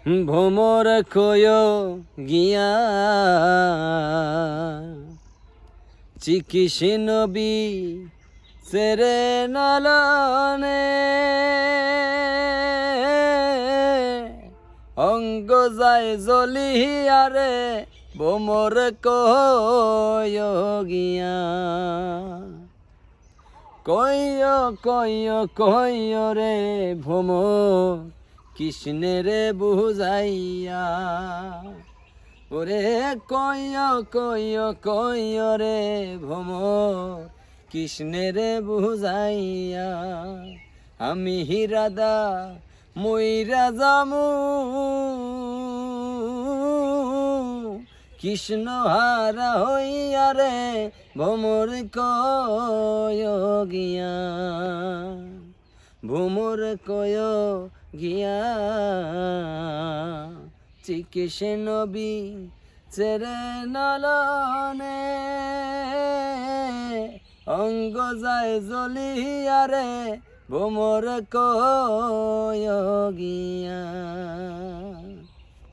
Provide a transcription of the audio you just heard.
ভোমর কয় গিয়া চিকিসে নবী সেরে নলনে অঙ্গ যায় জ্বলিয়ারে ভোমর কয় গিয়া কয় রে ভোমর কৃষ্ণের বুঝাইয়া ওরে কয় রে ভোমর কৃষ্ণের বুঝাইয়া আমি হিরাদা মইরা যামু কৃষ্ণ হারা হইয়া রে ভোমর কয় গিয়া ভোমর কয় গিয়া চিকিসে নবী ছেড়ে নলনে অঙ্গ যায় জ্বলিয়া রে ভোমর কয় গিয়া।